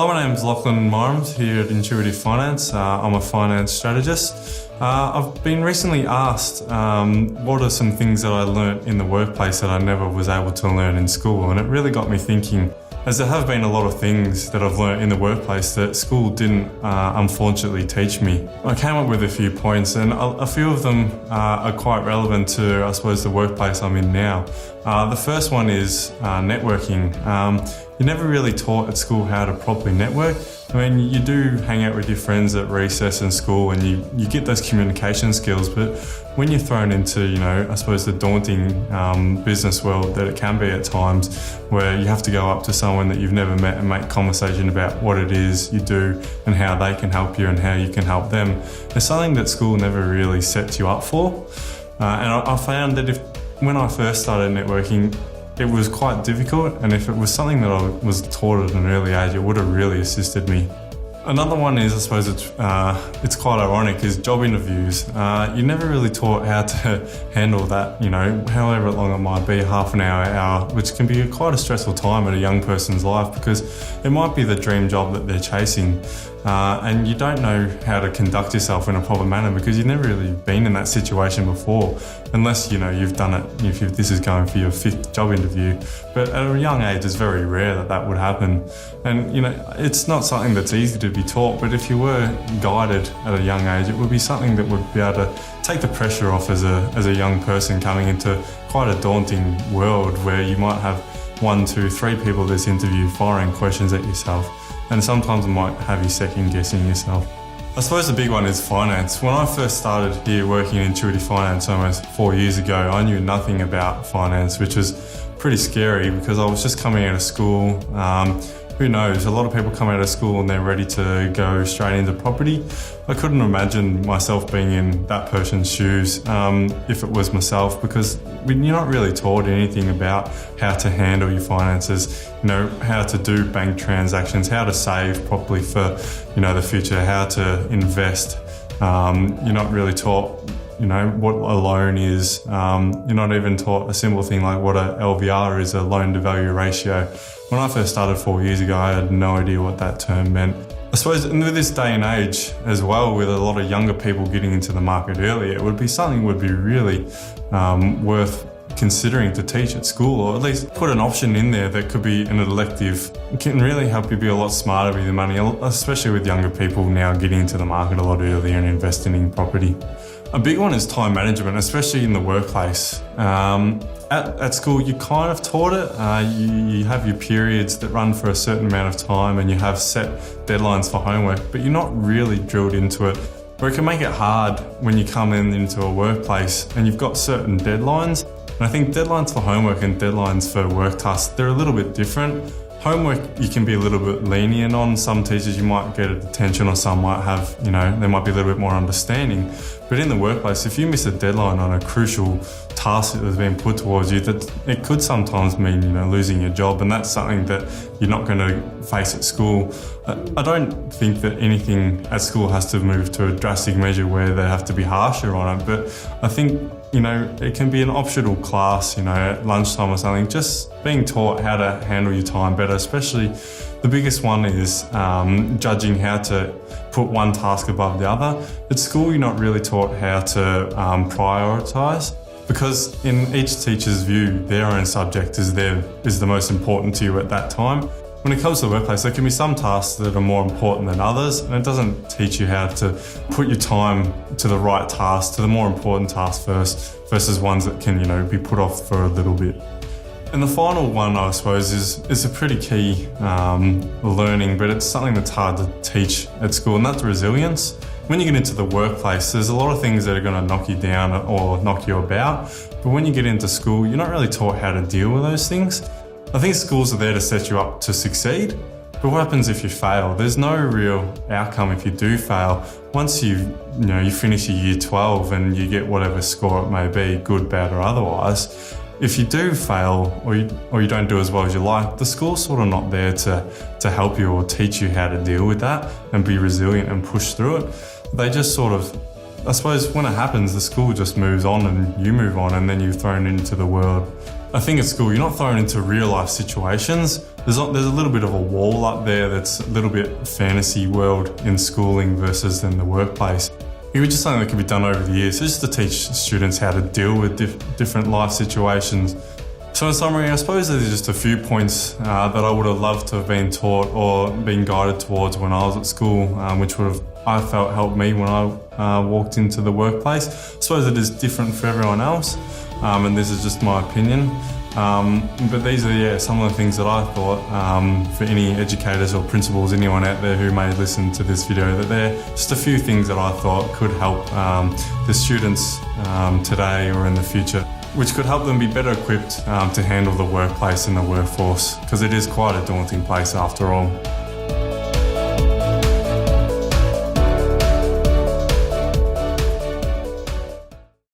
Hi, my name's Lachlan Myrams here at Intuitive Finance. I'm a finance strategist. I've been recently asked what are some things that I learnt in the workplace that I never was able to learn in school, and it really got me thinking, as there have been a lot of things that I've learnt in the workplace that school didn't unfortunately teach me. I came up with a few points, and a few of them are quite relevant to, I suppose, the workplace I'm in now. The first one is networking. You're never really taught at school how to properly network. I mean, you do hang out with your friends at recess in school and you get those communication skills, but when you're thrown into, I suppose the daunting business world that it can be at times, where you have to go up to someone that you've never met and make conversation about what it is you do and how they can help you and how you can help them, it's something that school never really sets you up for. And I found that when I first started networking, it was quite difficult, and if it was something that I was taught at an early age, it would have really assisted me. Another one is, I suppose it's quite ironic, is job interviews. You're never really taught how to handle that, however long it might be, half an hour, which can be quite a stressful time in a young person's life because it might be the dream job that they're chasing. And you don't know how to conduct yourself in a proper manner because you've never really been in that situation before, unless you've done it, if this is going for your 5th job interview. But at a young age, it's very rare that would happen. And it's not something that's easy to be taught, but if you were guided at a young age, it would be something that would be able to take the pressure off as a young person coming into quite a daunting world where you might have 1, 2, 3 people this interview firing questions at yourself. And sometimes it might have you second guessing yourself. I suppose the big one is finance. When I first started here working in Intuitive Finance almost 4 years ago, I knew nothing about finance, which was pretty scary because I was just coming out of school. Who knows? A lot of people come out of school and they're ready to go straight into property. I couldn't imagine myself being in that person's shoes if it was myself, because you're not really taught anything about how to handle your finances, how to do bank transactions, how to save properly for, the future, how to invest. You're not really taught what a loan is. You're not even taught a simple thing like what a LVR is, a loan to value ratio. When I first started 4 years ago, I had no idea what that term meant. I suppose in this day and age as well, with a lot of younger people getting into the market early, it would be something that would be really worth considering to teach at school, or at least put an option in there that could be an elective. It can really help you be a lot smarter with your money, especially with younger people now getting into the market a lot earlier and investing in property. A big one is time management, especially in the workplace. At school, you kind of taught it. You have your periods that run for a certain amount of time and you have set deadlines for homework, but you're not really drilled into it. Where it can make it hard when you come into a workplace and you've got certain deadlines. And I think deadlines for homework and deadlines for work tasks, they're a little bit different. Homework, you can be a little bit lenient on. Some teachers you might get a detention, or some might have, they might be a little bit more understanding. But in the workplace, if you miss a deadline on a crucial task that has been put towards you, that it could sometimes mean, losing your job. And that's something that you're not going to face at school. I don't think that anything at school has to move to a drastic measure where they have to be harsher on it. But I think, it can be an optional class, at lunchtime or something, just being taught how to handle your time better. Especially the biggest one is judging how to put one task above the other. At school, you're not really taught how to prioritise, because in each teacher's view, their own subject is the most important to you at that time. When it comes to the workplace, there can be some tasks that are more important than others, and it doesn't teach you how to put your time to the right task, to the more important task first, versus ones that can, be put off for a little bit. And the final one, I suppose, is a pretty key learning, but it's something that's hard to teach at school, and that's resilience. When you get into the workplace, there's a lot of things that are going to knock you down or knock you about, but when you get into school, you're not really taught how to deal with those things. I think schools are there to set you up to succeed, but what happens if you fail? There's no real outcome if you do fail. Once you finish your year 12 and you get whatever score it may be, good, bad or otherwise, if you do fail or you don't do as well as you like, the school's sort of not there to help you or teach you how to deal with that and be resilient and push through it. They just sort of, I suppose when it happens, the school just moves on and you move on, and then you're thrown into the world I think at school you're not thrown into real life situations. There's a little bit of a wall up there that's a little bit fantasy world in schooling versus in the workplace. It was just something that could be done over the years, just to teach students how to deal with different life situations. So in summary, I suppose there's just a few points that I would have loved to have been taught or been guided towards when I was at school, which would have, I felt, helped me when I walked into the workplace. I suppose it is different for everyone else, and this is just my opinion. But these are some of the things that I thought for any educators or principals, anyone out there who may listen to this video, that they're just a few things that I thought could help the students today or in the future, which could help them be better equipped to handle the workplace and the workforce, because it is quite a daunting place after all.